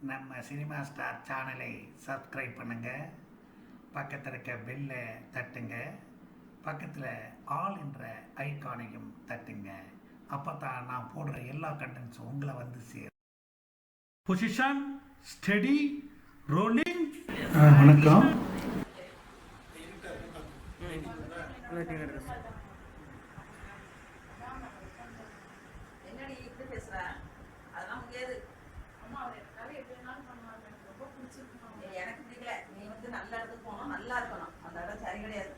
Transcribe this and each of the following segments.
நம்ம cinema star சேனலை subscribe பண்ணுங்கள், பக்கத்தில் இருக்க பெல்லை தட்டுங்க, பக்கத்தில் ஆல் என்ற ஐகானையும் தட்டுங்க. அப்போ தான் நான் போடுற எல்லா கண்டென்ட்ஸும் உங்களை வந்து சேரும். Position study rolling. வணக்கம். எனக்கு பிடிக்கல. நீ வந்து நல்ல இடத்துக்கு போகணும், நல்லா இருக்கணும். அந்த இடம் சரி கிடையாது.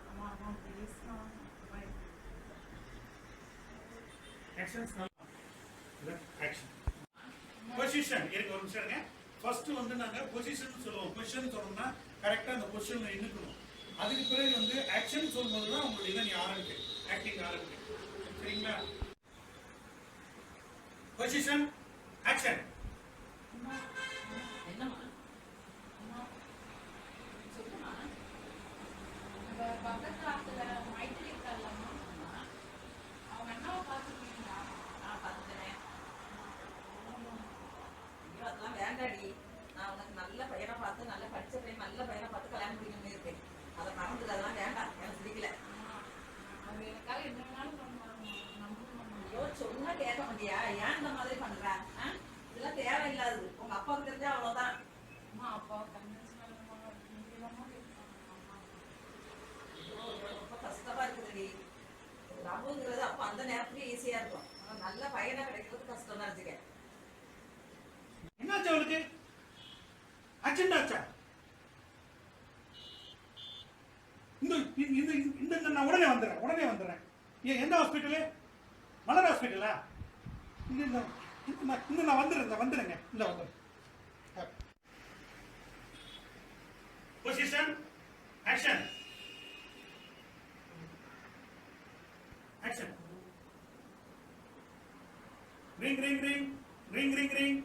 பொசிஷன் இருக்கு. ஒரு நிமிஷம் இருங்க. ஃபர்ஸ்ட் வந்து நாங்க பொசிஷன் சொல்லுவோம். பொசிஷன் சொல்லணும்னா கரெக்டா அந்த பொசிஷன்ல நின்னுக்கணும். அதுக்கு பிறகு வந்து ஆக்ஷன் சொல்லும்போது தான் உங்களுக்கு இதை நீ ஆரம்பிக்கு, ஆக்டிங் ஆரம்பிக்கு. சரிங்களா? Position action. வேண்டாடி, நான் உனக்கு நல்ல பையனை பார்த்து, நல்ல படிச்ச பையன், நல்ல பையனை பார்த்து கல்யாணம் முடிக்கணும்னு இருக்கேன். அதை மறந்துட்டு அதெல்லாம் வேண்டாம், எனக்கு பிடிக்கல. ஐயோ, சொன்னா கேட்க மாட்டியா? ஏன் இந்த மாதிரி பண்ற? இதெல்லாம் தேவையில்லாது. உங்க அப்பாவுக்கு தெரிஞ்சா அவ்வளவுதான். ரொம்ப கஷ்டமா இருக்குதுடி. லவ்ங்கிறது அப்ப அந்த நேரத்துலயே ஈஸியா இருக்கும். நல்ல பையனா கிடைக்கிறது கஷ்டம் தான். வச்சுக்க, என்னாச்சு அவளுக்கு? ஆக்சிடென்ட் ஆச்சா? இந்த நான் உடனே வந்துடுறேன். எந்த ஹாஸ்பிட்டலு? மலர் ஹாஸ்பிட்டலா? நான் வந்துடுறேங்க. இந்த வந்துடுறேன். Position action. Action. Ring ring ring ring ring ring.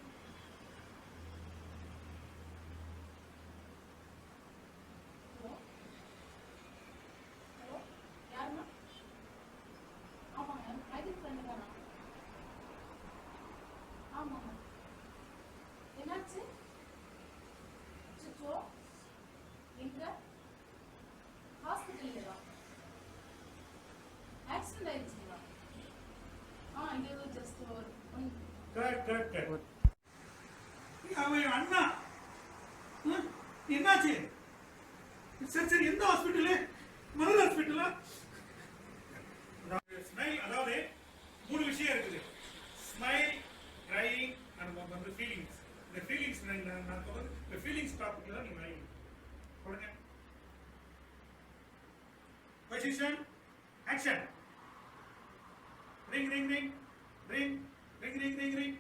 அவன் அண்ணா என்னாச்சு? சரி, எந்த ஹாஸ்பிட்டலு? மலர் ஹாஸ்பிட்டலா? ஸ்மைல், அதாவது 3 விஷயம் இருக்குது. Smile, crying and feelings. இந்த ஃபீலிங்ஸ் நான் சொல்றது, இந்த ஃபீலிங்ஸ் டாபிக்ல தான் நீங்க கொடுங்க. Position action. Ring ring ring ring ring ring ring ring.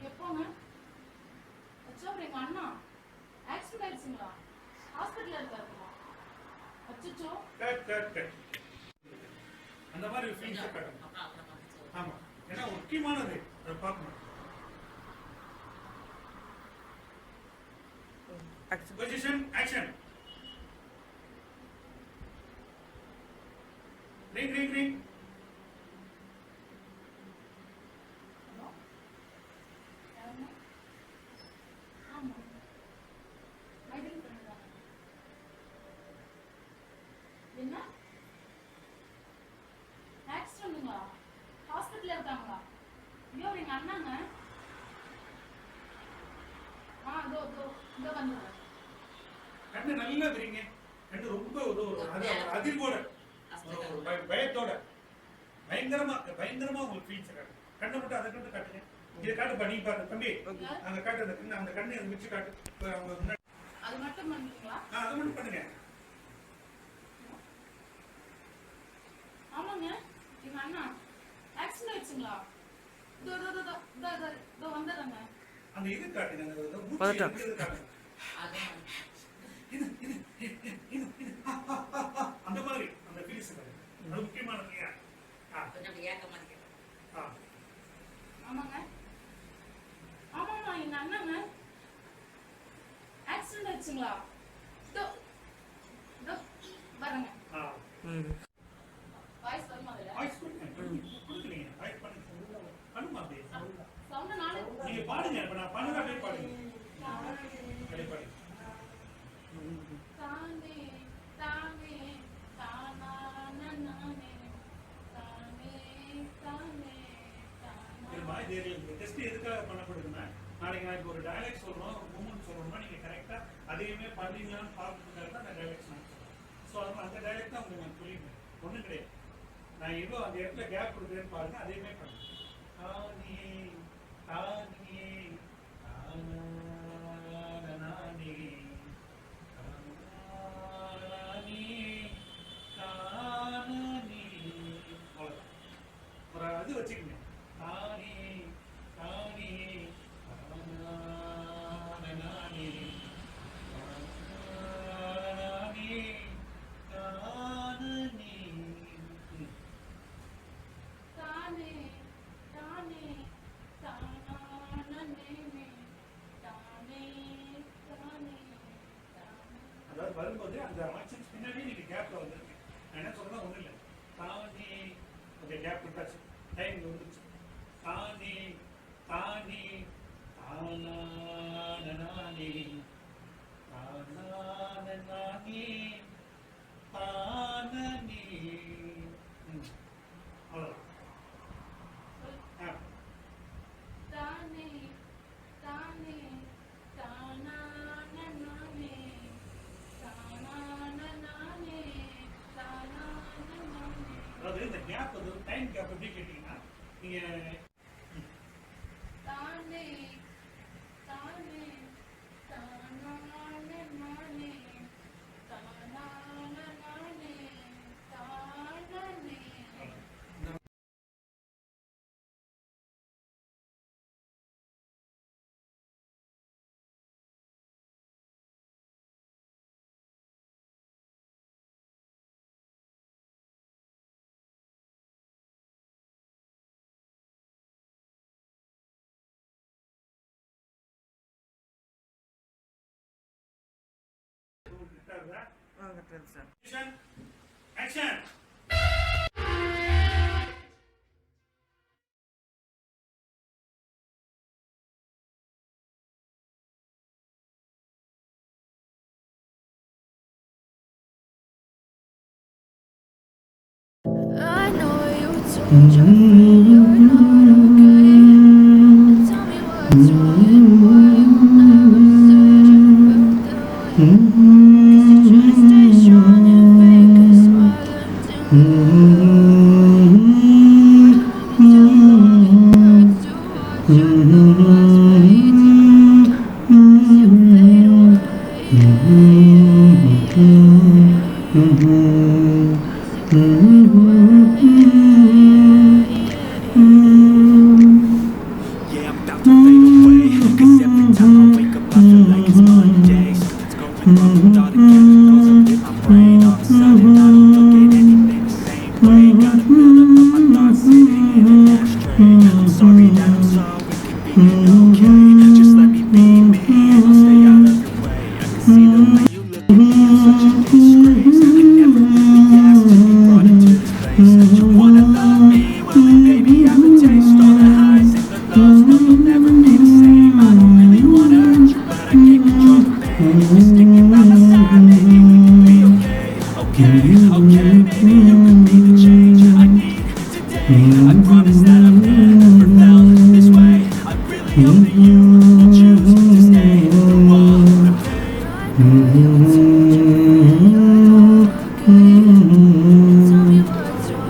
எப்போங்க? அச்சோ, எங்க அண்ணா ஆக்சிடென்ட் ஆயிடுச்சுங்களா? ஹாஸ்பிட்டல்ல இருக்காருங்களா? அச்சோ, அந்த மாதிரி ஃபீலிங்ஸ் காட்டணும். ஆமா, ஏன்னா முக்கியமானது அதை பார்க்கணும். Position action. Ring ring ring. என்ன ஆக்சிடென்ட்ங்களா? ஹாஸ்பிட்டல்ல இருக்காங்களா? ஐயோ, எங்க அண்ணாங்க. இதோ வந்துடுறேன். கண்ணு நல்லா தெரியுங்க. கண்ணு ரொம்ப அதிர்வோட, பயத்தோட, பயங்கரமா உங்களுக்கு ஃபீல்ஸ் காட்டு. கண்ணை மட்டும் அதை கண்டு காட்டுங்க. இதை காட்டு, பண்ணி பாருங்க தம்பி. அங்க காட்டு, அந்த கண்ணை அதை வச்சு காட்டு. அவங்க அது மட்டும் பண்ணுவீங்களா? அதை மட்டும் பண்ணுங்க. ஆமாங்க, எங்க அண்ணா ஆக்சிடென்ட் ஆயிடுச்சுங்களா? இதோ வந்துடுறேங்க. அந்த இது காட்டுங்க, அந்த மாதிரி அந்த ஃபீல்ஸ் காட்டுங்க. அது முக்கியமானது. கொஞ்சம் ஏக்க மாதிரி. ஆமாங்க. ஆயிடுச்சுங்களா? இதோ இதோ வரேங்க. வாய்ஸ் வருமா அதுல? வாய்ஸ் கொடுக்குறீங்க. வாய்ஸ் பண்ணி பண்ணுமா அப்படியே சவுண்ட் நானே நீங்க பாடுங்க. இப்ப நான் பண்ணுங்க அப்படியே பாடுங்க. அப்படியே பாடுங்க. தானே தானே தானா நானே தானே தானே இதுமா இது டெஸ்ட் எதுக்காக பண்ணப்படுதுன்னா நாளைக்கு நான் இப்போ ஒரு டயலாக் சொல்றோம், ஒரு மூமெண்ட் சொல்றோம்னா நீங்க கரெக்டா அதையுமே பண்ணீங்களான்னு பார்க்கறதுக்காக தான் அந்த டயலாக்ஸ் நான் சொல்றேன். ஸோ அதனால அந்த டயலாக் தான் உங்களுக்கு நான் சொல்லிடுறேன். ஒன்றும் கிடையாது. நான் எவ்வளோ அந்த இடத்துல கேப் கொடுக்குறேன்னு பாருங்க, அதையுமே பண்ணுங்க. தானே தானே தானே தானே தானே ஒரு அது வச்சுக்கங்க. தானே தானே தானே தானே தானே தானே தானே தானே தானே அதாவது வரும்போது அந்த ஆக்ஷன்ஸ் பின்னாடி நீங்க கேப்ல வந்துருங்க. நான் என்ன சொல்றேன்னா ஒண்ணும் இல்லை. தானே ஓகே கேப் விட்டாச்சு, டைம் வந்துருச்சு. தானே தானே தானானே தானானே தானே அவ்வளோதான். தானே தானே தானா நானே தானா நானே தானா நானே. அதாவது இந்த கேப் வந்து டைம் கேப் எப்படி கேட்டீங்கன்னா நீங்க தானே தானே தானா நானே தானா நானே தானே. Action. I know you told your friend you're not okay. Tell me what's wrong and why you never said you felt that way. 'Cause you're trying to stay strong and fake a smile until you too long it hurts to watch your loved ones fade as you fade away. Yeah, I'm about to fade away. 'Cause every time I wake up, I feel like it's Monday. Something's going wrong with all the chemicals up in my brain. All of a sudden, I don't look at anything the same way. Got a buildup of my thoughts sitting in an ashtray. I'm sorry that I'm so inconvenient, okay? Just let me be me, and I'll stay out of your way. I can see the way you look at me, I'm such a disgrace. I never really asked to be brought into this place. Said you wanna love me, well then baby I would taste all the highs and the lows. No, you'll never be the same. I don't really wanna hurt you, but I can't control the pain. If you're sticking by my side, maybe we can be okay. Okay, okay, maybe you could be the change I need today. I promise that I've never felt this way. I really hope that you will choose to stay through all the pain. Tell me what's wrong and why you never said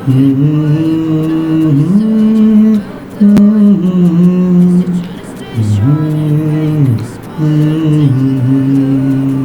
you felt that way. 'Cause you're trying to stay strong and fake a smile until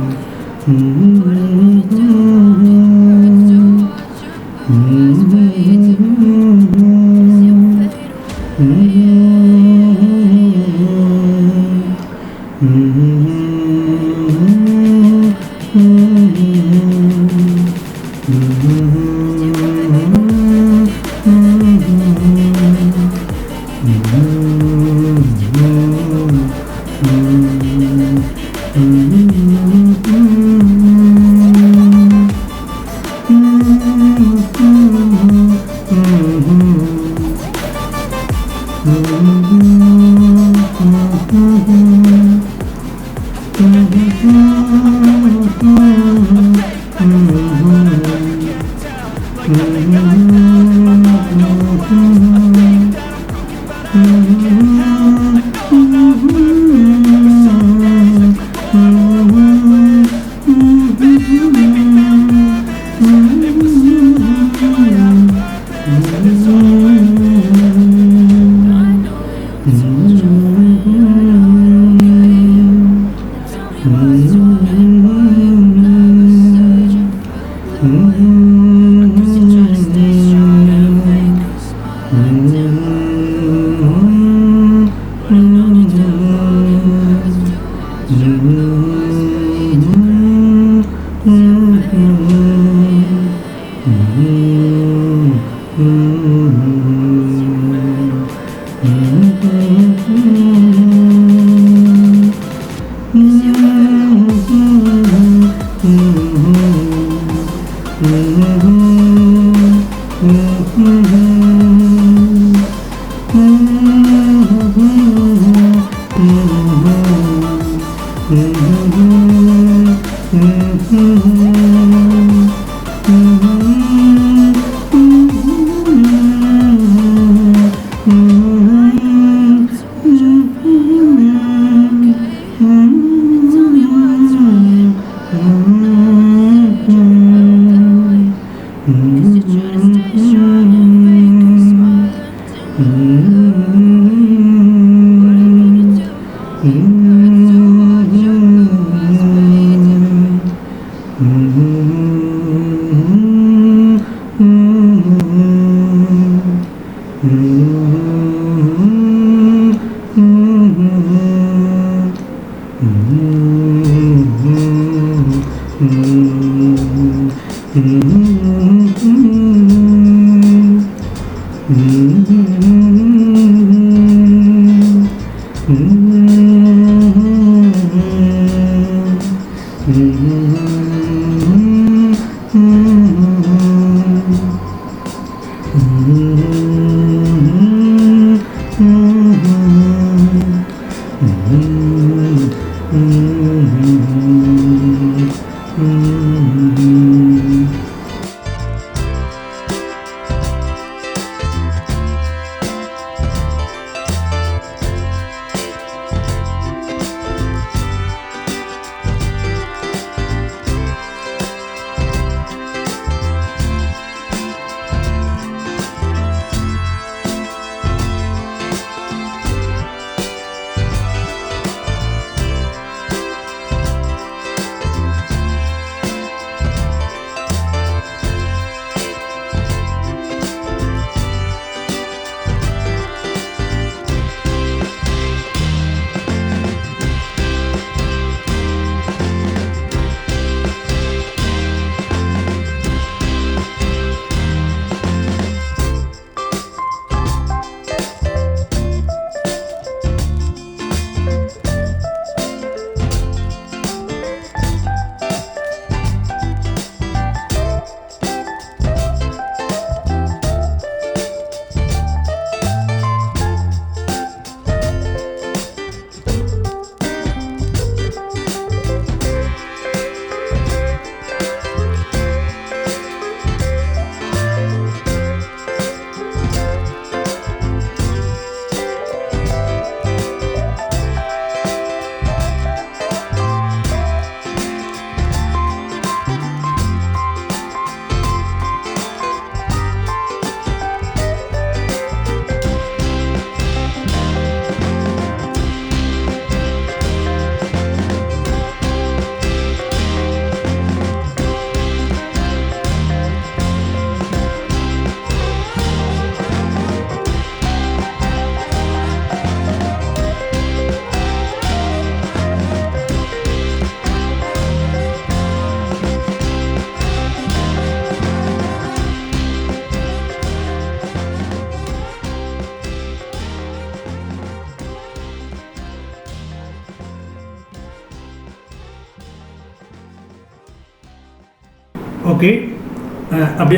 okay,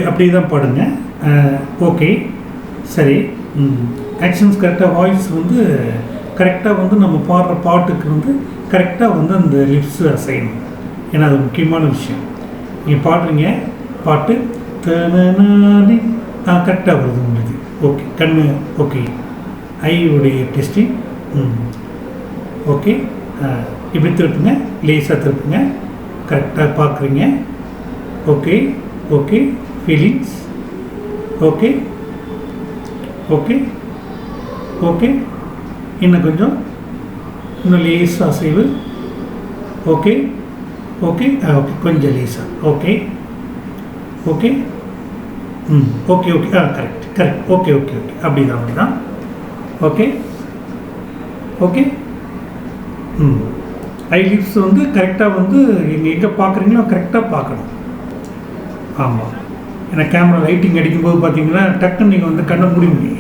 அப்படி தான் பாடுங்க. Okay, சரி. Actions கரெக்டாக, voice வந்து கரெக்டாக வந்து நம்ம பாடுற பாட்டுக்கு வந்து கரெக்டாக வந்து அந்த லிப்ஸ் அசையணும். ஏன்னா அது முக்கியமான விஷயம். நீங்கள் பாடுறீங்க பாட்டு தனநானே கரெக்டாக வருது உங்களுக்கு. ஓகே, கண்ணு ஓகே, ஐயுடைய டெஸ்டிங் ஓகே. இப்படி திருப்புங்க, லேசாக திருப்புங்க, கரெக்டாக பார்க்குறீங்க. Okay okay, feelings okay okay okay. இன்னும் கொஞ்சம், இன்னும் லேசாக அசைவு. ஓகே ஓகே ஓகே, கொஞ்சம் லேசாக. Okay okay okay okay correct correct. Okay okay okay, அப்படி தான். Okay okay. ஐ லிப்ஸ் வந்து கரெக்டாக வந்து எங்கே பார்க்குறீங்களோ கரெக்டாக பார்க்கணும். ஆமாம், ஏன்னா கேமரா லைட்டிங் அடிக்கும்போது பார்த்தீங்கன்னா டக்குன்னு நீங்கள் வந்து கண்ணை மூடிங்க.